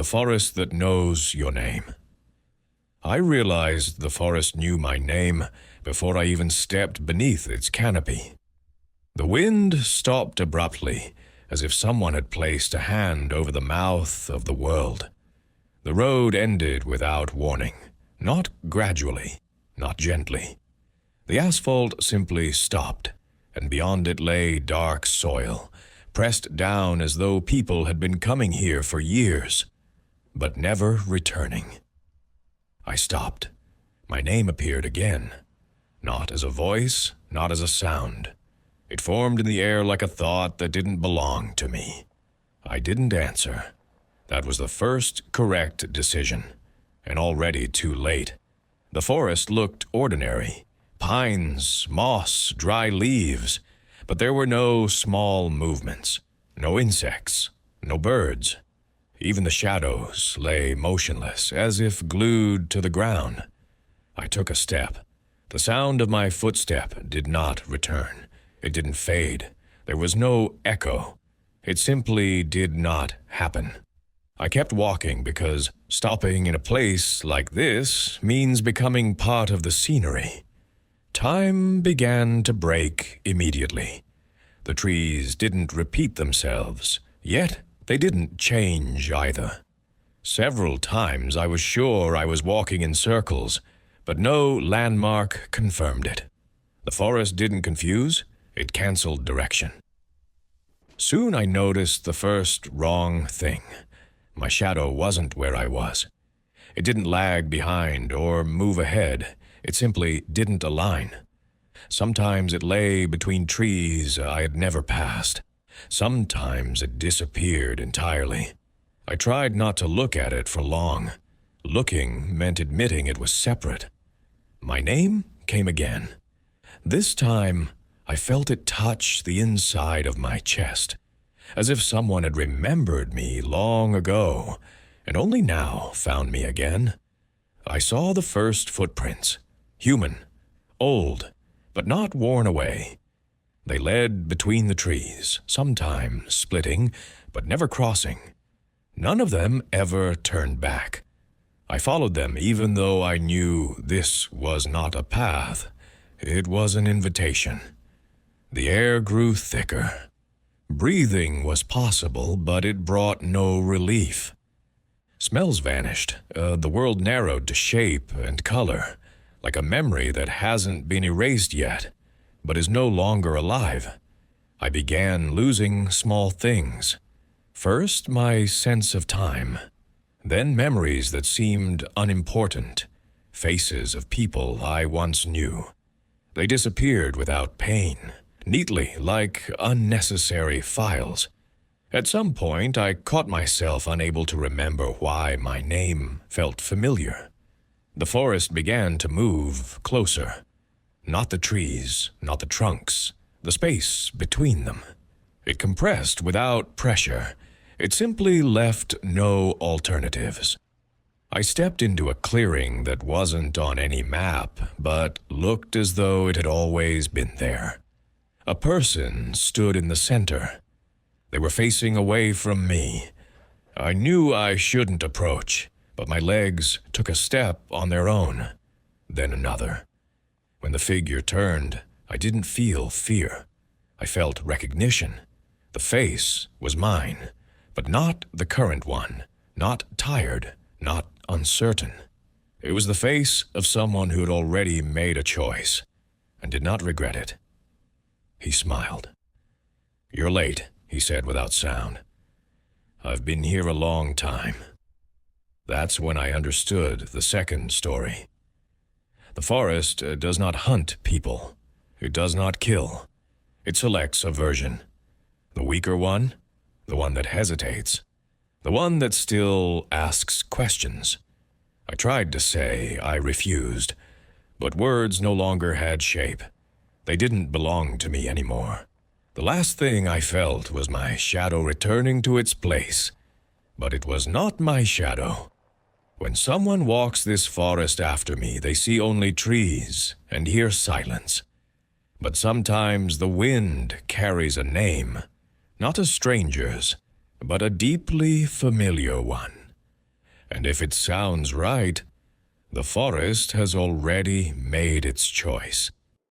The forest that knows your name. I realized the forest knew my name before I even stepped beneath its canopy. The wind stopped abruptly, as if someone had placed a hand over the mouth of the world. The road ended without warning, not gradually, not gently. The asphalt simply stopped, and beyond it lay dark soil, pressed down as though people had been coming here for years, but never returning. I stopped. My name appeared again, not as a voice, not as a sound. It formed in the air like a thought that didn't belong to me. I didn't answer. That was the first correct decision, and already too late. The forest looked ordinary. Pines, moss, dry leaves, but there were no small movements, no insects, no birds. Even the shadows lay motionless, as if glued to the ground. I took a step. The sound of my footstep did not return. It didn't fade. There was no echo. It simply did not happen. I kept walking because stopping in a place like this means becoming part of the scenery. Time began to break immediately. The trees didn't repeat themselves, yet they didn't change either. Several times I was sure I was walking in circles, but no landmark confirmed it. The forest didn't confuse, it canceled direction. Soon I noticed the first wrong thing. My shadow wasn't where I was. It didn't lag behind or move ahead. It simply didn't align. Sometimes it lay between trees I had never passed. Sometimes it disappeared entirely. I tried not to look at it for long. Looking meant admitting it was separate. My name came again. This time, I felt it touch the inside of my chest, as if someone had remembered me long ago and only now found me again. I saw the first footprints, human, old, but not worn away. They led between the trees, sometimes splitting, but never crossing. None of them ever turned back. I followed them even though I knew this was not a path. It was an invitation. The air grew thicker. Breathing was possible, but it brought no relief. Smells vanished. The world narrowed to shape and color, like a memory that hasn't been erased yet, but is no longer alive. I began losing small things. First, my sense of time. Then memories that seemed unimportant. Faces of people I once knew. They disappeared without pain, neatly like unnecessary files. At some point, I caught myself unable to remember why my name felt familiar. The forest began to move closer. Not the trees, not the trunks, the space between them. It compressed without pressure. It simply left no alternatives. I stepped into a clearing that wasn't on any map, but looked as though it had always been there. A person stood in the center. They were facing away from me. I knew I shouldn't approach, but my legs took a step on their own, then another. When the figure turned, I didn't feel fear. I felt recognition. The face was mine, but not the current one, not tired, not uncertain. It was the face of someone who had already made a choice and did not regret it. He smiled. "You're late," he said without sound. "I've been here a long time." That's when I understood the second story. The forest does not hunt people. It does not kill. It selects a version. The weaker one, the one that hesitates, the one that still asks questions. I tried to say I refused, but words no longer had shape. They didn't belong to me anymore. The last thing I felt was my shadow returning to its place, but it was not my shadow. When someone walks this forest after me, they see only trees and hear silence. But sometimes the wind carries a name, not a stranger's, but a deeply familiar one. And if it sounds right, the forest has already made its choice.